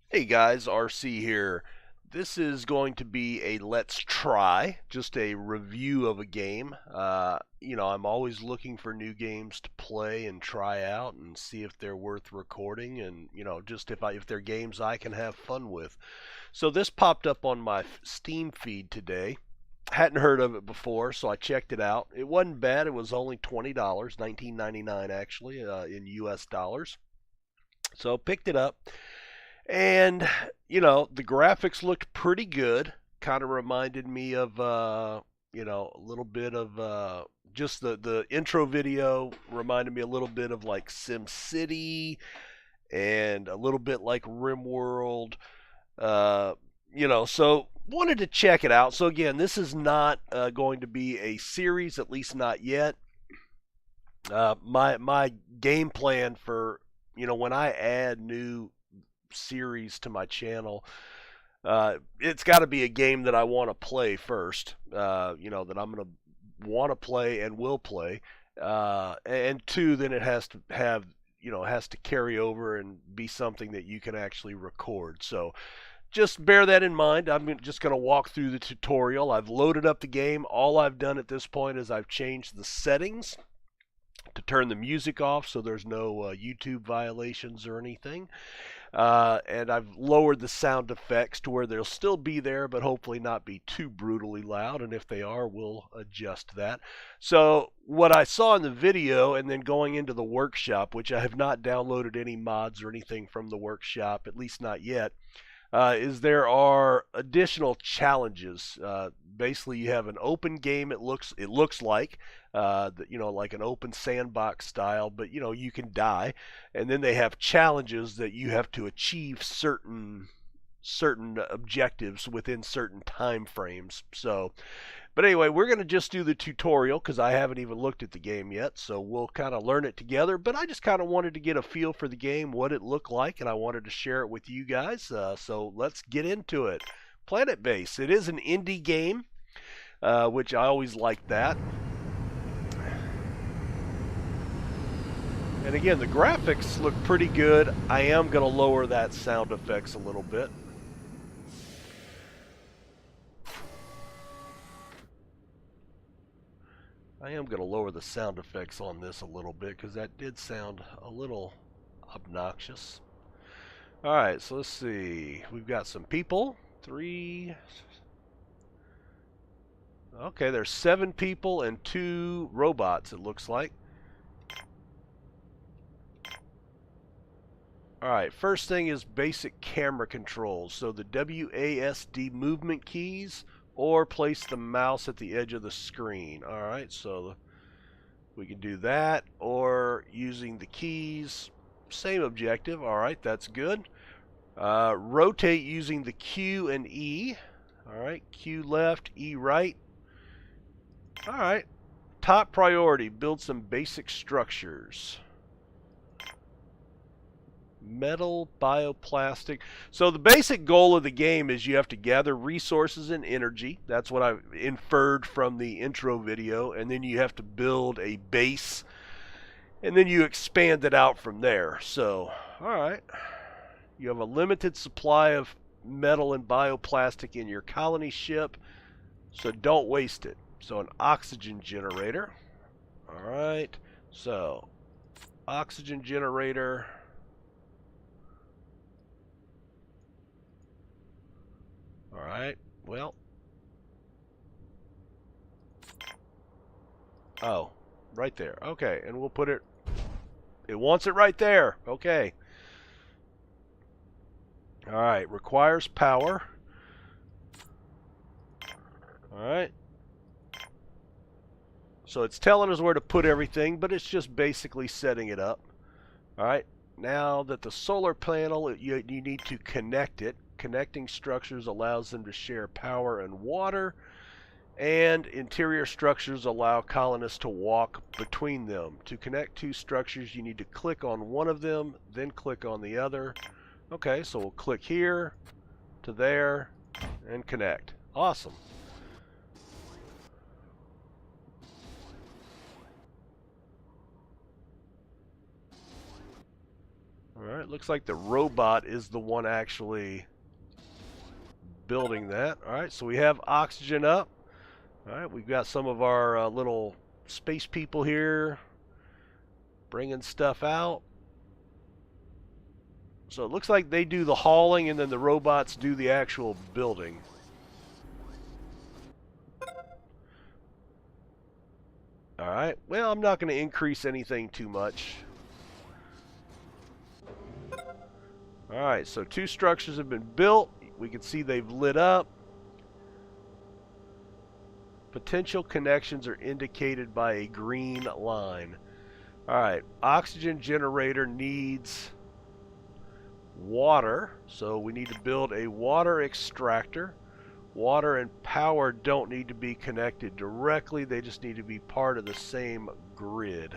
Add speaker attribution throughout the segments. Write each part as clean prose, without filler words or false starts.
Speaker 1: Hey guys, RC here. This is going to be a let's try, just a review of a game. I'm always looking for new games to play and try out and see if they're worth recording and, just if they're games I can have fun with. So this popped up on my Steam feed today. Hadn't heard of it before, so I checked it out. It wasn't bad. It was only $20, 19.99 actually, in US dollars. So picked it up. And, the graphics looked pretty good. Kind of reminded me of, a little bit of just the intro video reminded me a little bit of like Sim City and a little bit like Rimworld. Uh, so wanted to check it out. So again, this is not going to be a series, at least not yet. My game plan for when I add new series to my channel, it's got to be a game that I want to play first. That I'm going to want to play and will play. And two, then it has to have has to carry over and be something that you can actually record. So just bear that in mind. I'm just going to walk through the tutorial. I've loaded up the game. All I've done at this point is I've changed the settings to turn the music off so there's no YouTube violations or anything. And I've lowered the sound effects to where they'll still be there, but hopefully not be too brutally loud. And if they are, we'll adjust that. So what I saw in the video and then going into the workshop, which I have not downloaded any mods or anything from the workshop, at least not yet, is there are additional challenges. Basically, you have an open game. It looks like like an open sandbox style, but you can die, and then they have challenges that you have to achieve certain objectives within certain time frames. So but anyway, we're going to just do the tutorial because I haven't even looked at the game yet, so we'll kind of learn it together. But I just kind of wanted to get a feel for the game, what it looked like, and I wanted to share it with you guys. So let's get into it. Planetbase. It is an indie game, which I always like that. And again, the graphics look pretty good. I am going to lower that sound effects a little bit. I am going to lower the sound effects on this a little bit because that did sound a little obnoxious. Alright, so let's see. We've got some people. Three. Okay, there's 7 people and 2 robots, it looks like. Alright, first thing is basic camera controls. So the WASD movement keys, or place the mouse at the edge of the screen. Alright, so we can do that, or using the keys. Same objective. Alright, that's good. Rotate using the Q and E. Alright, Q left, E right. Alright. Top priority, build some basic structures. Metal, bioplastic. So the basic goal of the game is you have to gather resources and energy. That's what I inferred from the intro video. And then you have to build a base. And then you expand it out from there. So, alright. You have a limited supply of metal and bioplastic in your colony ship. So don't waste it. So an oxygen generator. Alright. So, oxygen generator. Alright, well. Oh, right there. Okay, and we'll put it. It wants it right there. Okay. Alright, requires power. Alright. So it's telling us where to put everything, but it's just basically setting it up. Alright, now that the solar panel, you need to connect it. Connecting structures allows them to share power and water, and interior structures allow colonists to walk between them. To connect 2 structures, you need to click on one of them, then click on the other. Okay, so we'll click here to there and connect. Awesome. Alright, Alright, looks like the robot is the one actually building that. Alright, so we have oxygen up. Alright, we've got some of our little space people here bringing stuff out. So it looks like they do the hauling and then the robots do the actual building. Alright, well, I'm not going to increase anything too much. Alright, so 2 structures have been built. We can see they've lit up. Potential connections are indicated by a green line. Alright, oxygen generator needs water, so we need to build a water extractor. Water and power don't need to be connected directly, they just need to be part of the same grid.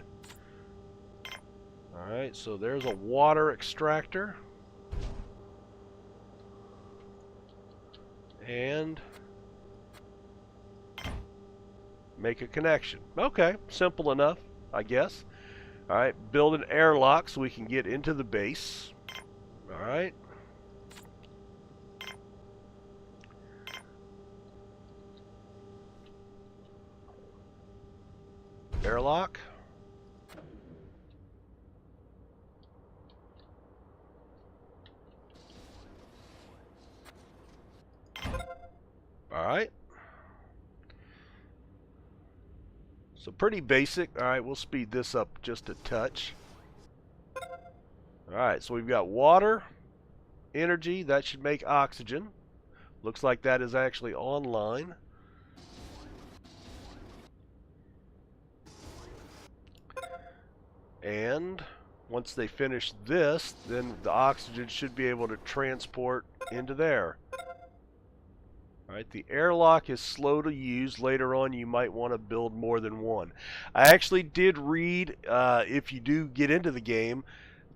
Speaker 1: Alright, so there's a water extractor. And make a connection. Okay, simple enough, I guess. Alright, build an airlock so we can get into the base. Alright. Airlock. Alright. So pretty basic. Alright, we'll speed this up just a touch. Alright, so we've got water, energy, that should make oxygen. Looks like that is actually online. And once they finish this, then the oxygen should be able to transport into there. Alright, the airlock is slow to use. Later on you might want to build more than one. I actually did read, if you do get into the game,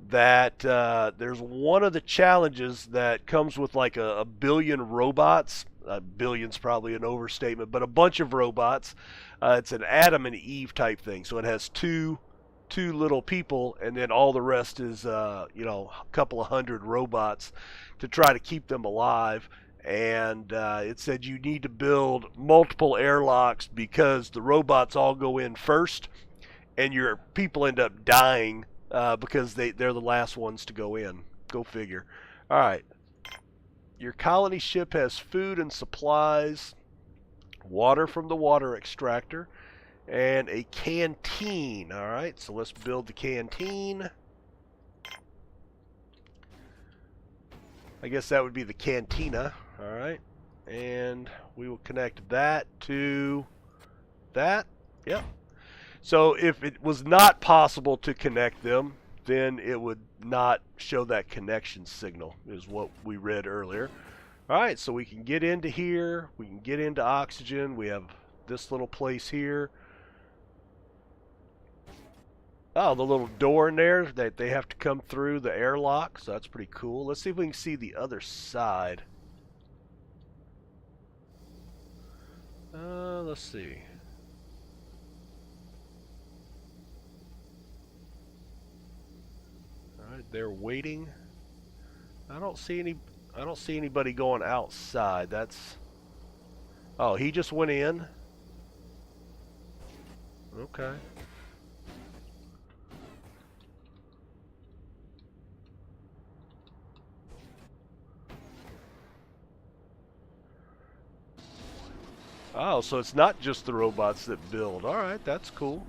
Speaker 1: that there's one of the challenges that comes with like a billion robots. Billion's probably an overstatement, but a bunch of robots. It's an Adam and Eve type thing. So it has two little people, and then all the rest is you know, a couple of hundred robots to try to keep them alive. And it said you need to build multiple airlocks because the robots all go in first, and your people end up dying because they're the last ones to go in. Go figure. All right. Your colony ship has food and supplies, water from the water extractor, and a canteen. All right, so let's build the canteen. I guess that would be the cantina. All right, and we will connect that to that. Yep. So if it was not possible to connect them, then it would not show that connection signal, is what we read earlier. All right, so we can get into here. We can get into oxygen. We have this little place here. Oh, the little door in there that they have to come through the airlock, so that's pretty cool. Let's see if we can see the other side. Let's see. Alright, they're waiting. I don't see anybody going outside. That's... Oh, he just went in. Okay. Oh, so it's not just the robots that build. Alright, that's cool.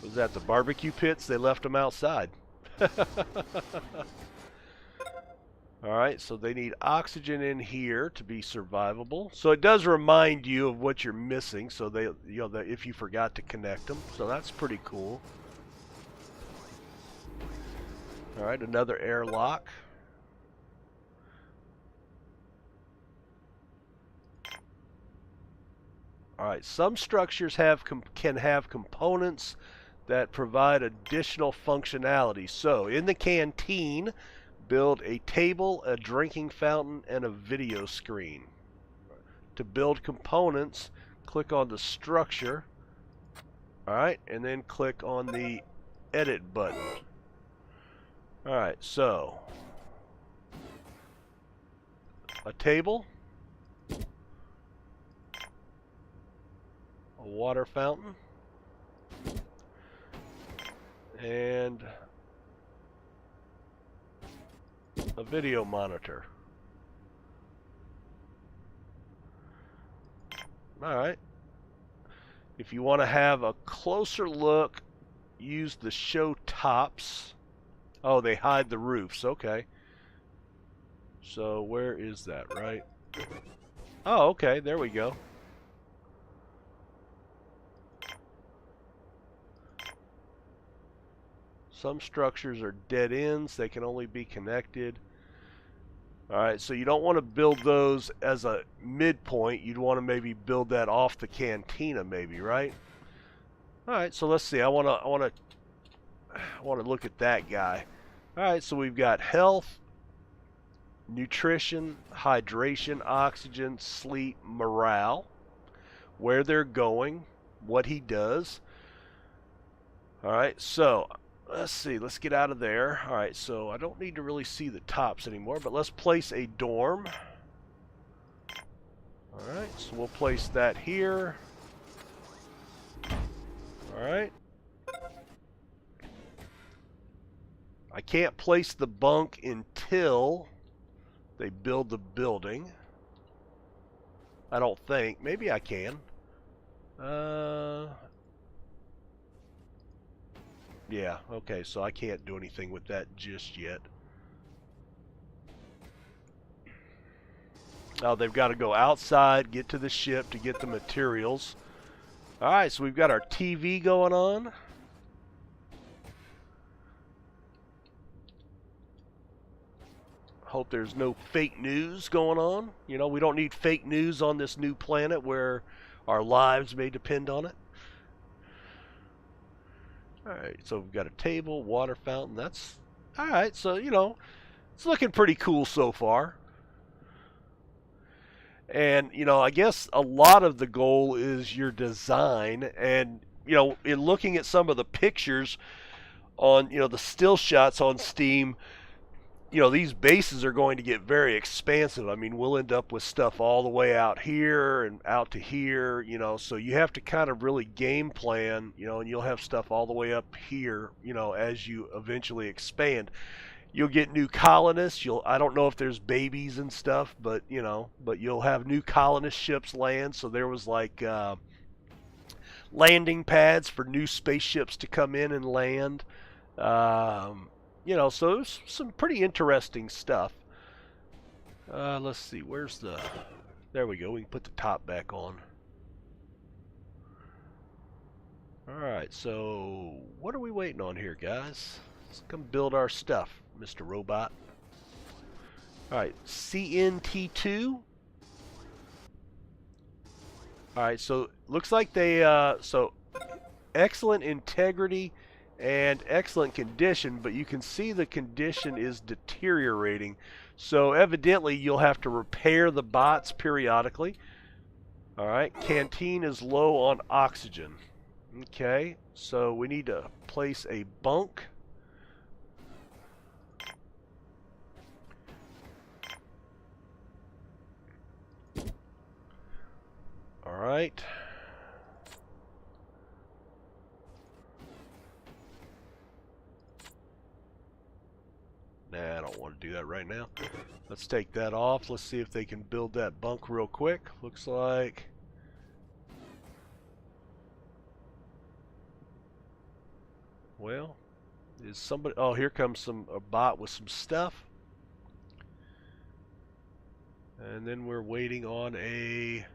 Speaker 1: Was that the barbecue pits? They left them outside. Alright, so they need oxygen in here to be survivable. So it does remind you of what you're missing, so they, you know, if you forgot to connect them. So that's pretty cool. Alright, another airlock. Alright, some structures can have components that provide additional functionality. So, in the canteen, build a table, a drinking fountain, and a video screen. To build components, click on the structure. Alright, and then click on the edit button. Alright, so a table, a water fountain, and a video monitor. Alright. If you want to have a closer look, use the show tops. Oh, they hide the roofs. Okay. So where is that, right? Oh, okay. There we go. Some structures are dead ends. They can only be connected. Alright, so you don't want to build those as a midpoint. You'd want to maybe build that off the cantina maybe, right? Alright, so let's see. I want to look at that guy. Alright, so we've got health, nutrition, hydration, oxygen, sleep, morale, where they're going, what he does. Alright, so let's see, let's get out of there. Alright, so I don't need to really see the tops anymore, but let's place a dorm. Alright, so we'll place that here. Alright. I can't place the bunk until they build the building. I don't think. Maybe I can. Yeah, okay, so I can't do anything with that just yet. Oh, they've got to go outside, get to the ship to get the materials. Alright, so we've got our TV going on. Hope there's no fake news going on. You know, we don't need fake news on this new planet where our lives may depend on it. Alright, so we've got a table, water fountain. That's alright, so you know, it's looking pretty cool so far. And you know, I guess a lot of the goal is your design. And you know, in looking at some of the pictures on, you know, the still shots on Steam, you know, these bases are going to get very expansive. I mean, we'll end up with stuff all the way out here and out to here, you know, so you have to kind of really game plan, you know, and you'll have stuff all the way up here, you know, as you eventually expand. You'll get new colonists. I don't know if there's babies and stuff, but, you know, but you'll have new colonist ships land. So there was like landing pads for new spaceships to come in and land. You know, so there's some pretty interesting stuff. Let's see, where's the... There we go, we can put the top back on. Alright, so what are we waiting on here, guys? Let's come build our stuff, Mr. Robot. Alright, CNT2. Alright, so looks like they, so excellent integrity and excellent condition, but you can see the condition is deteriorating. So evidently you'll have to repair the bots periodically. Alright, canteen is low on oxygen. Okay, so we need to place a bunk. Alright. Nah, I don't want to do that right now. Let's take that off. Let's see if they can build that bunk real quick. Looks like... Well, is somebody... Oh, here comes a bot with some stuff. And then we're waiting on a...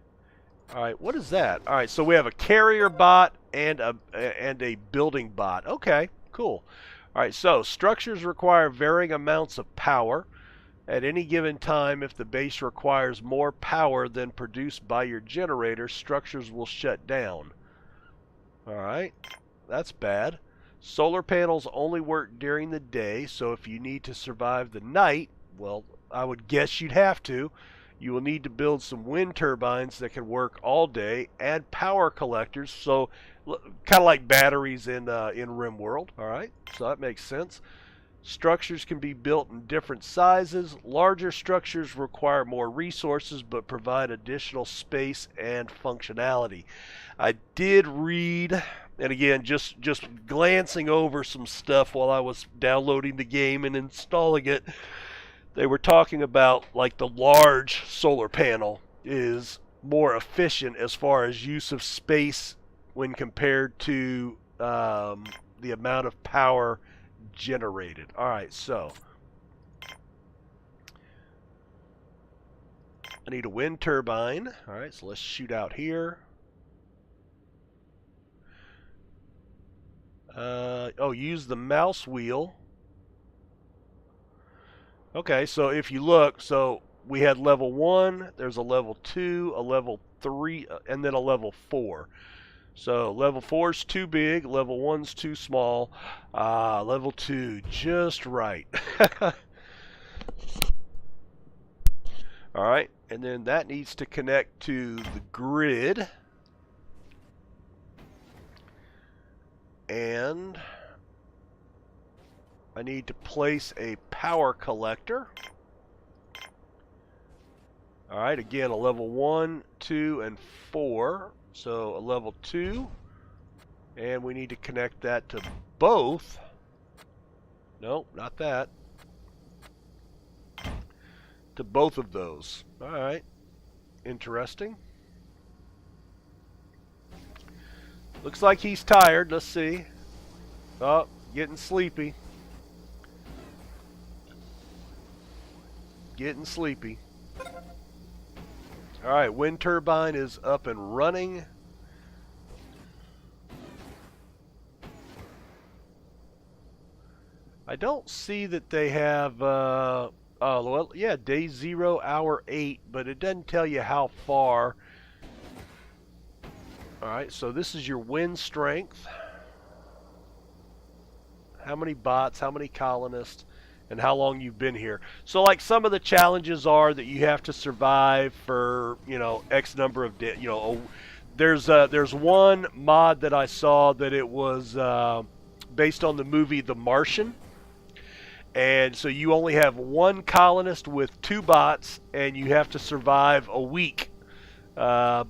Speaker 1: Alright, what is that? Alright, so we have a carrier bot and a building bot. Okay, cool. Alright, so structures require varying amounts of power. At any given time, if the base requires more power than produced by your generator, structures will shut down. Alright, that's bad. Solar panels only work during the day, so if you need to survive the night, well, I would guess you'd have to. You will need to build some wind turbines that can work all day, add power collectors, so kind of like batteries in Rimworld. All right, so that makes sense. Structures can be built in different sizes. Larger structures require more resources but provide additional space and functionality. I did read, and again, just glancing over some stuff while I was downloading the game and installing it, they were talking about like the large solar panel is more efficient as far as use of space when compared to the amount of power generated. All right, so I need a wind turbine. All right, so let's shoot out here. Use the mouse wheel. Okay, so if you look, so we had level 1, there's a level 2, a level 3, and then a level 4. So level 4's too big, level 1's too small, level 2 just right. Alright, and then that needs to connect to the grid. And I need to place a power collector. Alright, again, a level 1, 2, and 4. So a level 2. And we need to connect that to both. Nope, not that. To both of those. Alright. Interesting. Looks like he's tired. Let's see. Oh, getting sleepy. Getting sleepy. Alright, wind turbine is up and running. I don't see that they have, oh, well, yeah, day 0, hour 8, but it doesn't tell you how far. Alright, so this is your wind strength. How many bots, how many colonists, and how long you've been here. So, like, some of the challenges are that you have to survive for, you know, X number of days. You know, there's one mod that I saw that it was based on the movie The Martian. And so you only have one colonist with 2 bots, and you have to survive a week till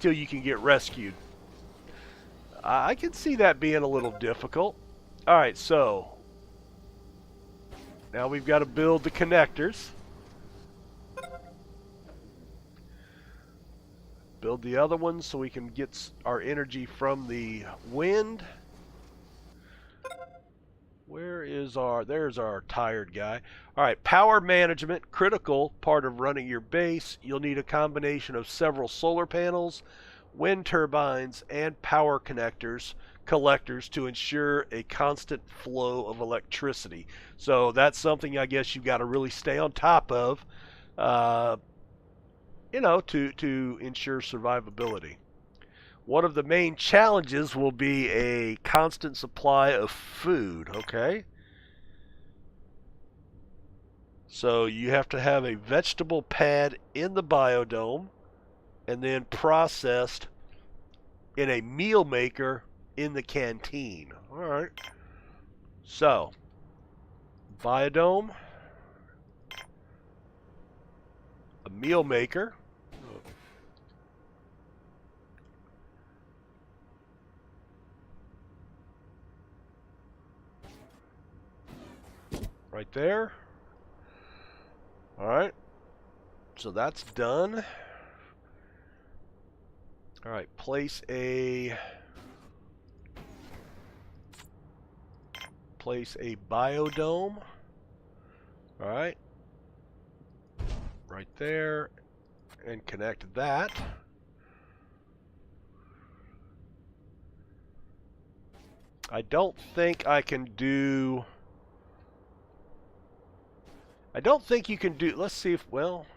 Speaker 1: you can get rescued. I can see that being a little difficult. All right, so now we've got to build the connectors. Build the other ones so we can get our energy from the wind. Where is there's our tired guy. All right, power management, critical part of running your base. You'll need a combination of several solar panels, wind turbines, and power collectors to ensure a constant flow of electricity. So that's something I guess you've got to really stay on top of, you know, to ensure survivability. One of the main challenges will be a constant supply of food, okay? So you have to have a vegetable pad in the biodome and then processed in a meal maker in the canteen. All right. So, biodome, a meal maker. Right there. All right. So that's done. All right, place a biodome. All right. Right there, and connect that. I don't think I can do. I don't think you can do. Let's see if, well.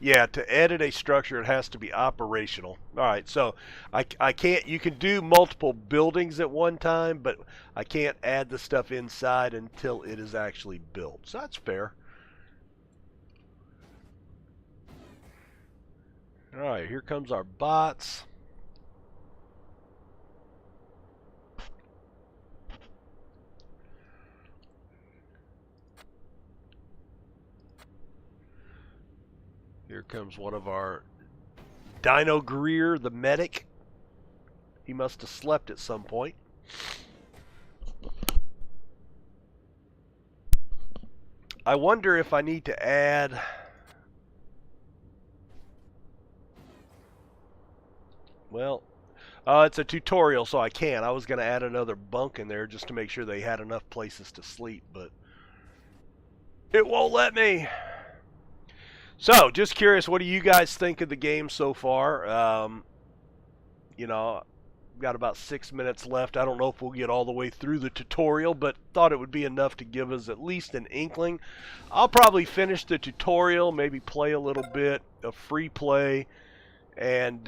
Speaker 1: Yeah, to edit a structure, it has to be operational. All right, so I can't. You can do multiple buildings at one time, but I can't add the stuff inside until it is actually built. So that's fair. All right, here comes our bots. Here comes one of our Dino Greer, the medic. He must have slept at some point. I wonder if I need to add... Well, it's a tutorial, so I can't. I was going to add another bunk in there just to make sure they had enough places to sleep, but it won't let me. So, just curious, what do you guys think of the game so far? You know, got about 6 minutes left. I don't know if we'll get all the way through the tutorial, but thought it would be enough to give us at least an inkling. I'll probably finish the tutorial, maybe play a little bit of free play, and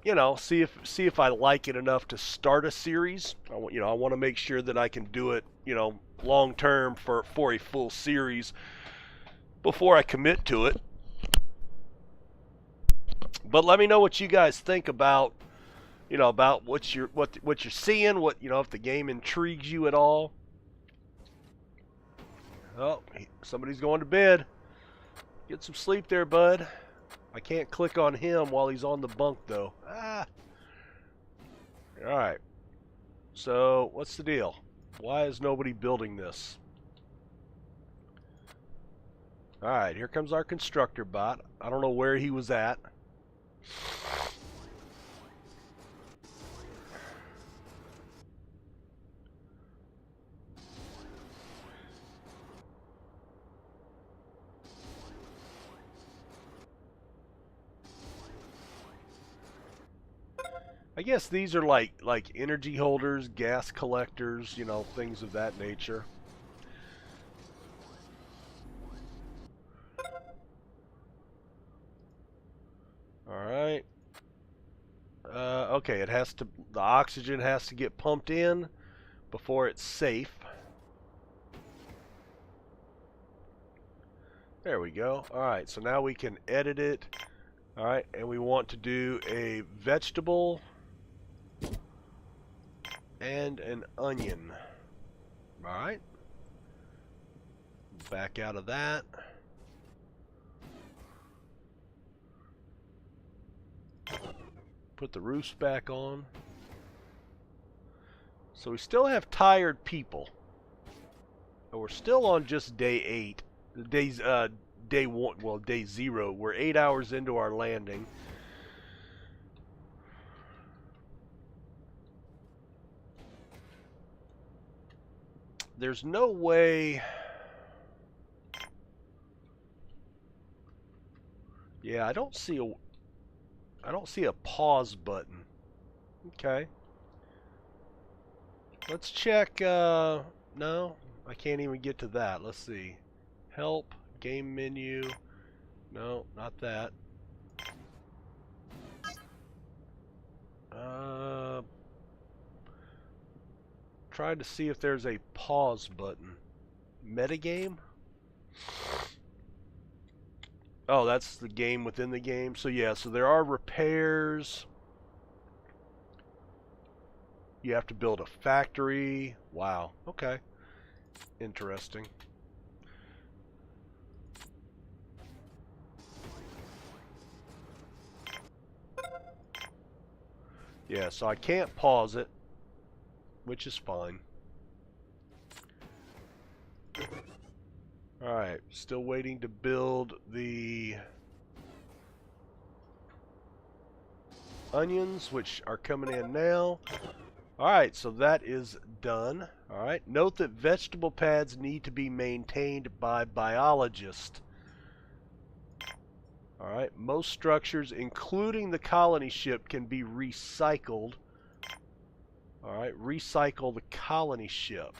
Speaker 1: you know, see if I like it enough to start a series. I want to make sure that I can do it, you know, long term for a full series before I commit to it. But let me know what you guys think about, you know, about what you're seeing, what, you know, if the game intrigues you at all. Oh, somebody's going to bed. Get some sleep there, bud. I can't click on him while he's on the bunk, though. Ah. All right. So, what's the deal? Why is nobody building this? All right, here comes our constructor bot. I don't know where he was at. I guess these are like energy holders, gas collectors, you know, things of that nature. All right. Okay, the oxygen has to get pumped in before it's safe. There we go. All right, so now we can edit it. All right, and we want to do a vegetable and an onion. All right. Back out of that. Put the roofs back on. So we still have tired people. But we're still on just day 8. Day 1, well, day 0. We're 8 hours into our landing. There's no way... Yeah, I don't see a pause button. Okay. Let's check, no, I can't even get to that. Let's see. Help, game menu. No, not that. Trying to see if there's a pause button. Metagame? Oh, that's the game within the game. So yeah, so there are repairs. You have to build a factory. Wow. Okay. Interesting. Yeah, so I can't pause it, which is fine. Alright, still waiting to build the onions, which are coming in now. Alright, so that is done. Alright, note that vegetable pads need to be maintained by biologists. Alright, most structures, including the colony ship, can be recycled. Alright, recycle the colony ship.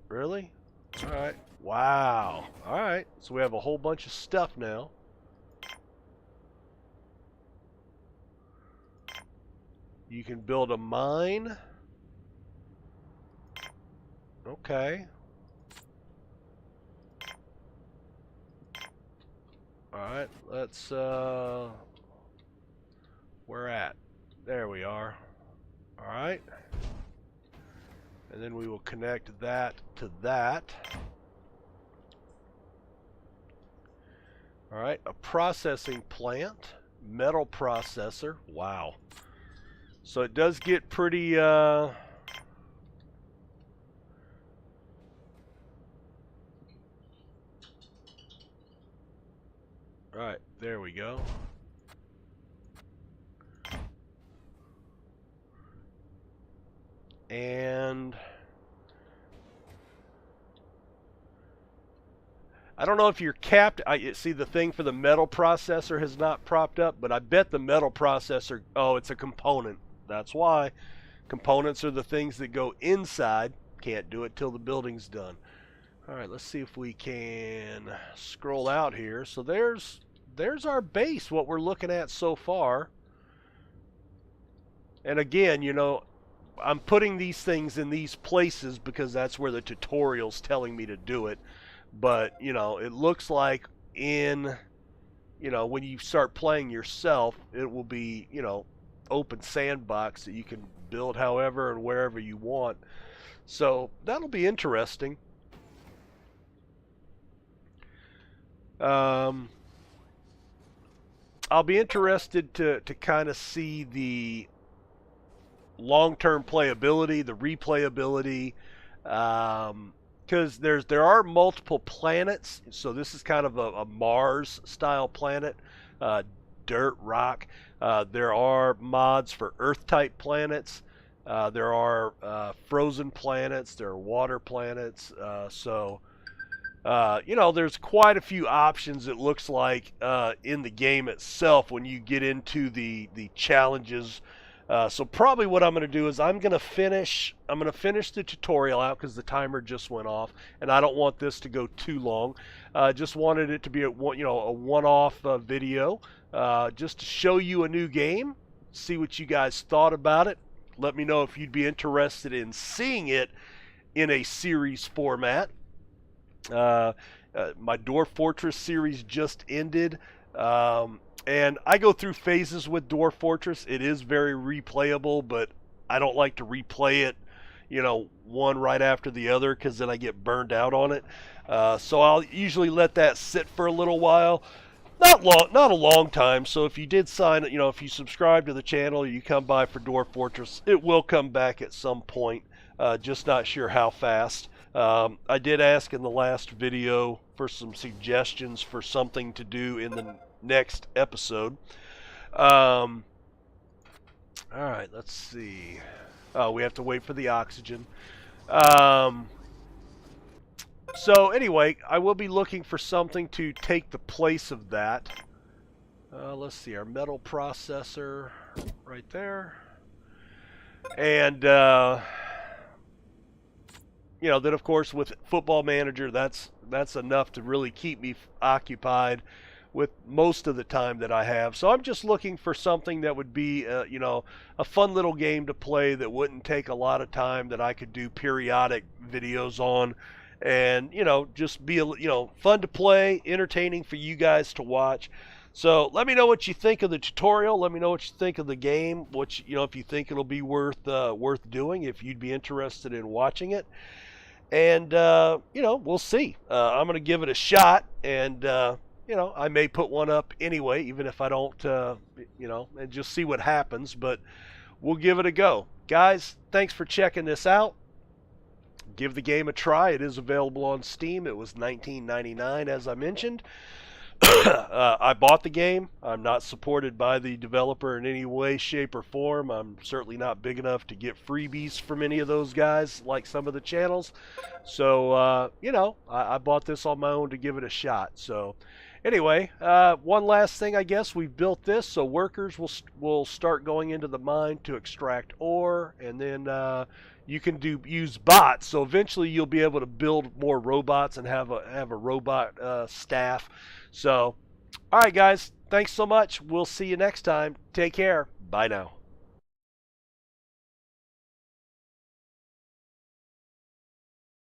Speaker 1: Really? Alright. Wow. Alright. So we have a whole bunch of stuff now. You can build a mine. Okay. Alright, let's, where at? There we are. Alright. And then we will connect that to that. Alright, a processing plant. Metal processor. Wow. So it does get pretty, Alright, there we go. And I don't know if you're capped. See, the thing for the metal processor has not propped up, but I bet the metal processor, oh, it's a component. That's why. Components are the things that go inside. Can't do it till the building's done. Alright, let's see if we can scroll out here. So there's our base, what we're looking at so far. And again, you know, I'm putting these things in these places because that's where the tutorial's telling me to do it. But, you know, it looks like in, you know, when you start playing yourself, it will be, you know, open sandbox that you can build however and wherever you want. So that'll be interesting. I'll be interested to kind of see the long-term playability, the replayability, because there are multiple planets. So this is kind of a Mars-style planet, dirt, rock. There are mods for Earth-type planets. There are frozen planets. There are water planets. You know, there's quite a few options, it looks like, in the game itself when you get into the challenges. So probably what I'm going to do is I'm going to finish the tutorial out because the timer just went off, and I don't want this to go too long. Just wanted it to be a one-off video, just to show you a new game, see what you guys thought about it. Let me know if you'd be interested in seeing it in a series format. My Dwarf Fortress series just ended, and I go through phases with Dwarf Fortress. It is very replayable, but I don't like to replay it, you know, one right after the other, because then I get burned out on it. So I'll usually let that sit for a little while. Not a long time. So if you did sign, you know, if you subscribe to the channel, you come by for Dwarf Fortress, it will come back at some point. Just not sure how fast. I did ask in the last video for some suggestions for something to do in the next episode. Alright, let's see. Oh, we have to wait for the oxygen. So anyway, I will be looking for something to take the place of that. Let's see, our metal processor right there. And you know, then of course with Football Manager, that's enough to really keep me occupied with most of the time that I have. So I'm just looking for something that would be, you know, a fun little game to play that wouldn't take a lot of time, that I could do periodic videos on, and, you know, just be, you know, fun to play, entertaining for you guys to watch. So let me know what you think of the tutorial. Let me know what you think of the game. You know, if you think it'll be worth doing, if you'd be interested in watching it. And you know, we'll see. I'm gonna give it a shot, and you know, I may put one up anyway, even if I don't, you know, and just see what happens. But we'll give it a go, guys. Thanks for checking this out. Give the game a try. It is available on Steam. It was $19.99, as I mentioned. I bought the game. I'm not supported by the developer in any way, shape, or form. I'm certainly not big enough to get freebies from any of those guys like some of the channels. So, you know, I bought this on my own to give it a shot. So, anyway, one last thing, I guess. We've built this, so workers will start going into the mine to extract ore, and then you can use bots. So eventually you'll be able to build more robots and have a robot staff. So, all right, guys, thanks so much. We'll see you next time. Take care. Bye now.